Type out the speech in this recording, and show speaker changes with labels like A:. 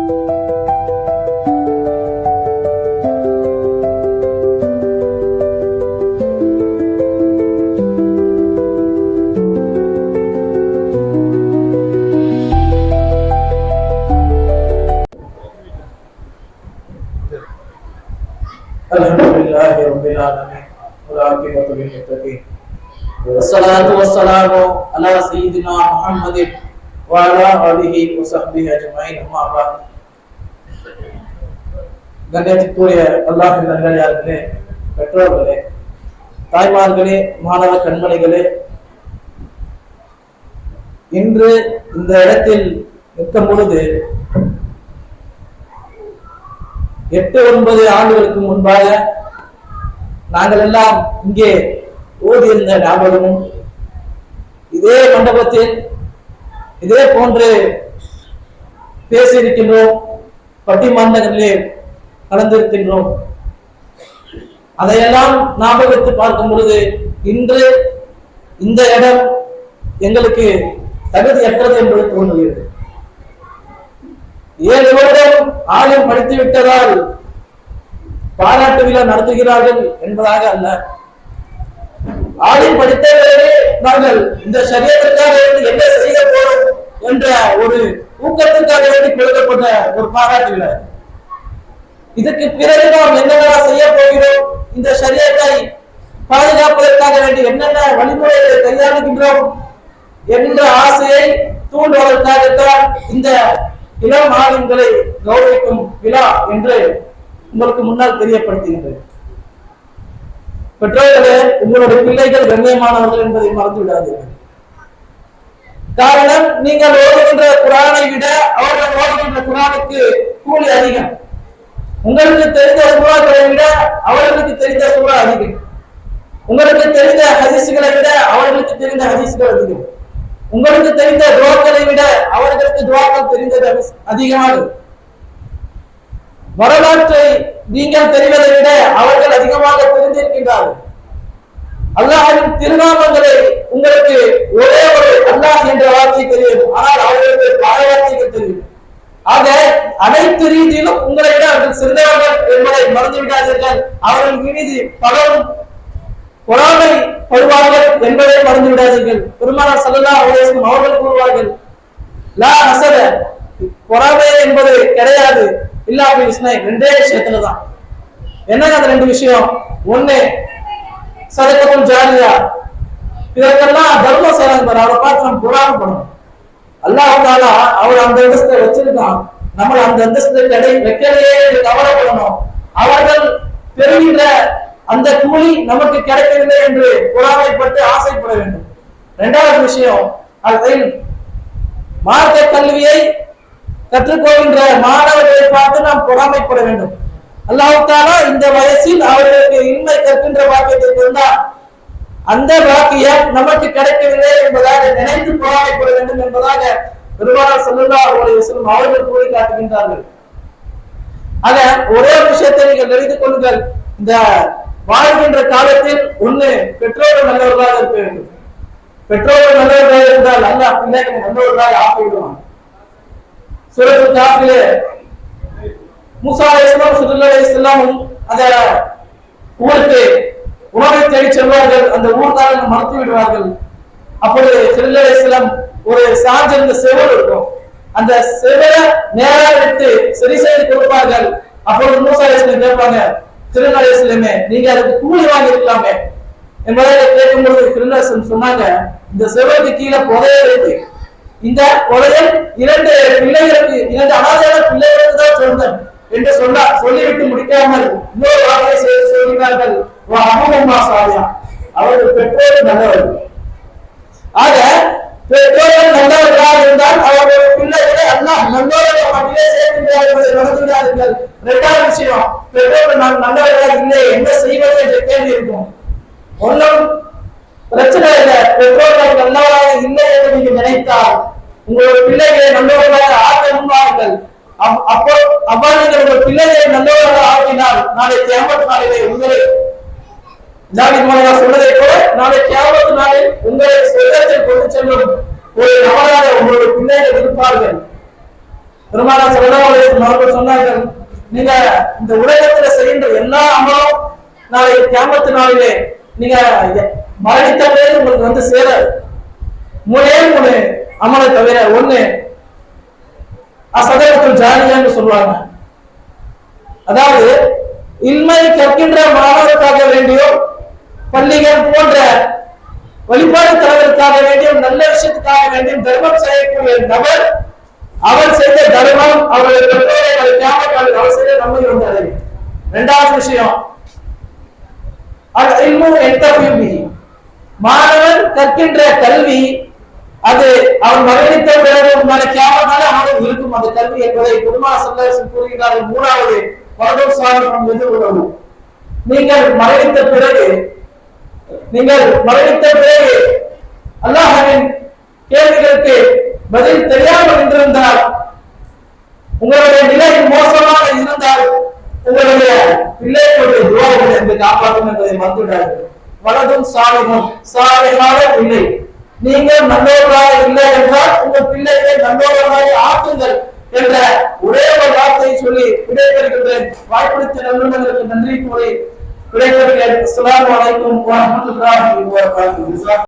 A: Alhamdulillahi rabbil alamin wal aqibatu lil muttaqin wassalatu wassalamu ala sayyidina Muhammadin wa ala alihi wa sahbihi ajma'in amma ba'd. கண்ணியத்துக்குரிய அல்லாஹ்வின் நல்லடியார்களே, பெற்றோர்களே, தாய்மார்களே, மாணவ கண்மணிகளே, இன்று இந்த இடத்தில் நிற்கும் பொழுது 8-9 ஆண்டுகளுக்கு முன்பாக நாங்கள் எல்லாம் இங்கே ஓதியிருந்த ஞாபகமும், இதே மண்டபத்தில் இதே போன்று பேசியிருக்கின்றோம், பட்டிமன்றங்களிலே கலந்திருக்கின்றோம். அதையெல்லாம் ஞாபகத்து பார்க்கும் பொழுது இன்று இந்த இடம் எங்களுக்கு தகுதியற்றது என்பது தோன்றுகிறது. 7 வருடம் ஆலயம் படித்து விட்டதால் பாராட்டு விழா நடத்துகிறார்கள் என்பதாக அல்ல. ஆலயம் படித்தவர்களே நாங்கள் இந்த சரியத்திற்காக என்ன செய்ய போறோம் என்ற ஒரு ஊக்கத்திற்காக வேண்டி கொடுக்கப்பட்ட ஒரு பாராட்டு விழா. இதற்கு பிறகு நாம் என்னென்ன செய்ய போகிறோம், இந்த சரியத்தை பாதுகாப்பதற்காக வேண்டி என்னென்ன வழிமுறைகளை கையாளுகின்றோம் என்ற ஆசையை தூண்டுவதற்காகத்தான் இந்த இளம் ஆளுங்களை கௌரவிக்கும் விழா என்று உங்களுக்கு முன்னால் தெரியப்படுத்துகின்றது. பெற்றோர்களே, உங்களுடைய பிள்ளைகள் கண்ணியமானவர்கள் என்பதை மறந்து விடாதீர்கள். காரணம், நீங்கள் ஓடுகின்ற குரானை விட அவர்கள் ஓடுகின்ற குரானுக்கு கூலி அதிகம். உங்களுக்கு தெரிந்த சூறாக்களை விட அவர்களுக்கு தெரிந்த சூறா அதிகம். உங்களுக்கு தெரிந்த ஹதீஸ்களை விட அவர்களுக்கு தெரிந்த ஹதீஸ்கள் அதிகம். உங்களுக்கு தெரிந்த துஆக்களை விட அவர்களுக்கு துஆக்கள் தெரிந்தது அதிகமாக. வரலாற்றை நீங்கள் தெரிவதை விட அவர்கள் அதிகமாக தெரிந்திருக்கின்றார்கள். அல்லாஹ்வின் திருநாமங்களை உங்களுக்கு ஒரே ஒரு அல்லாஹ் என்ற வார்த்தை தெரியும், ஆனால் அவர்களுக்கு பல வார்த்தைகள் தெரியும். ஆக அனைத்து ரீதியிலும் உங்களை விட அவர்கள் சிறந்தவர்கள் என்பதை மறந்து விடாதீர்கள். அவர்கள் மீது பலரும் பொறாமை படுவார்கள் என்பதை மறந்து விடாதீர்கள். பெருமானார் ஸல்லல்லாஹு அலைஹி வஸல்லம் அவர்கள் கூறுவார்கள், லா ஹஸத, பொறாமை என்பது கிடையாது, இல்லா பில் இஸ்னைன், ரெண்டே விஷயத்துல தான். என்னங்க அந்த ரெண்டு விஷயம்? ஒண்ணு சதகத்துல் ஜாரியா, இதற்கெல்லாம் தர்மம் செய்யறாங்க, அவரை பார்த்து நம்ம பொறாமை பண்ணணும். அல்லாஹ் தஆலா அவர் அந்த அந்தஸ்தை வச்சிருக்கான், நம்ம அந்த அந்தஸ்தை வைக்கலையே கவலைப்படணும். அவர்கள் பெறுகின்ற அந்த கூலி நமக்கு கிடைக்கவில்லை என்று பொறாமைப்பட்டு ஆசைப்பட வேண்டும். இரண்டாவது விஷயம், மார்க்க கல்வியை கற்றுக்கொள்கின்ற மாணவர்களை பார்த்து நாம் பொறாமைப்பட வேண்டும். அல்லாஹ் தஆலா இந்த வயசில் அவர்களுக்கு இன்மை கற்கின்ற பாக்கியத்தை தந்தார், அந்த பாக்கியம் நமக்கு கிடைக்கவில்லை என்பதாக நினைத்து பொறாமைப்பட வேண்டும் என்பதாக பெருமானார் ஸல்லல்லாஹு அலைஹி வஸல்லம் அவர்கள் கூறி காட்டுகின்றார்கள். ஆக ஒரே விஷயத்தை நீங்கள் தெரிந்து கொள்ளுங்கள், இந்த வாழ்கின்ற காலத்தில் ஒண்ணு பெற்றோர்கள் நல்லவர்களாக இருக்க வேண்டும். பெற்றோர்கள் நல்லவர்களாக இருந்தால் அல்லாஹ் பிள்ளைகளை நல்லவர்களாக ஆக்கிவிடுவான். சூரத்துல் காஃபிலே மூசா அலைஹிஸ்ஸலாம் ஸல்லல்லாஹு அலைஹி வஸல்லம் அந்த ஊருக்கு உணவை தேடி செல்வார்கள். அந்த ஊர்காரர்கள் மறுத்து விடுவார்கள். அப்பொழுது ஸல்லல்லாஹு அலைஹி வஸல்லம் ஒரு சாஞ்சிருந்த செவர் இருக்கும், அந்த செவரை நேராக எடுத்து சரி செய்து கொடுப்பார்கள். அப்பொழுது மூசா அலைஹிஸ்ஸலாம் கேட்பாங்க, ஸல்லல்லாஹு அலைஹி வஸல்லமே, நீங்க அதுக்கு கூலி வாங்கி இருக்கலாமே என்பதை கேட்கும் பொழுது ஸல்லல்லாஹு அலைஹி வஸல்லம் சொன்னாங்க, இந்த செவருக்கு கீழே புதையல் இருக்கு, இந்த புதையல் 2 பிள்ளைகளுக்கு, 2 அனாதையான பிள்ளைகளுக்கு தான் சொந்தம் என்று சொல்லிவிட்டு முடிக்காமல் இன்னொரு வார்த்தையை சொல்கிறார்கள், அவர்கள் பெற்றோர்கள் நல்லவர்கள். ஆக பெற்றோர்கள் நல்லவர்களாக இருந்தால் அவர்கள் பிள்ளைகளை அல்லாஹ் நல்லவர்கள் மட்டுமே சேர்க்கின்றார் என்பதை மறந்துவிடாதீர்கள். இரண்டாவது விஷயம், பெற்றோர்கள் நல்லவர்களாக இல்லை என்ன செய்வது என்ற கேள்வி இருக்கும். ஒன்றும் பிரச்சனை இல்லை, பெற்றோர்கள் நல்லவராக இல்லை என்று நீங்கள் நினைத்தால் உங்களுடைய பிள்ளைகளை நல்லவர்களாக ஆக்க முன்வார்கள். அப்போ அவ்வாறு உங்கள் பிள்ளைகளை நல்லவர்களாக ஆக்கினால் நாளை கியாமத் நாளிலே உங்களை சொன்னதை போல நாளை கியாமத் நாளில் உங்களை சொர்க்கத்தில் கொண்டு செல்லும் ஒரு நபராக உங்களுடைய பிள்ளைகள் இருப்பார்கள். பெருமானார் ஸல்லல்லாஹு அலைஹி வஸல்லம் அவர்கள் சொன்னார்கள், நீங்க இந்த உலகத்துல செய்கின்ற எல்லா அமலும் நாளை கியாமத் நாளிலே நீங்க மரணித்த பிறகு உங்களுக்கு வந்து சேராது. மூணே மூணு அமலை தவிர, ஒண்ணு அசதகத்துல் ஜாரியான்னு சொல்லுவாங்க. அதாவது இல்மை கற்கின்ற மாணவருக்காக வேண்டியோ, பள்ளிகள் போன்ற வழிபாடு தலைவருக்காக வேண்டியும், நல்ல விஷயத்துக்காக வேண்டியும் தர்மம் செய்யக்கூடிய நபர், அவர் செய்த தர்மம் அவருடைய பெற்றோரை கியாமத் அவர் செய்த நன்மை வந்தது. இரண்டாவது விஷயம், மாணவன் கற்கின்ற கல்வி அது அவன் மரணித்த பிறகு கியாமத்தால அவனுக்கு இருக்கும் அந்த கல்வி என்பதை பெருமானார் ஸல்லல்லாஹு அலைஹி வஸல்லம் கூறுகிறார்கள். மூணாவது வலதுன் சாலிஹுன் யதுஉ. நீங்கள் மரணித்த பிறகு அல்லாஹ்வின் கேள்விகளுக்கு பதில் தெரியாமல் இருந்திருந்தால், உங்களுடைய நிலை மோசமாக இருந்தால், உங்களுடைய பிள்ளைகளுடைய துஆக்கள் என்று காப்பாற்றும் என்பதை மறந்துவிடார்கள். வலதுன் சாலிஹுன், சாலிஹான பிள்ளை. நீங்கள் நல்லவர்களாக இல்லை என்றால் உங்கள் பிள்ளைகளை நல்லவர்களாக ஆக்குங்கள் என்ற ஒரே ஒரு வார்த்தையை சொல்லி விடைபெறுகின்றேன். வாய்ப்பளித்த நல்லுள்ளங்களுக்கு நன்றி கூறி விடைபெறுகிறேன். அஸ்ஸலாமு அலைக்கும் வரஹ்மத்துல்லாஹி வபரகாத்துஹு.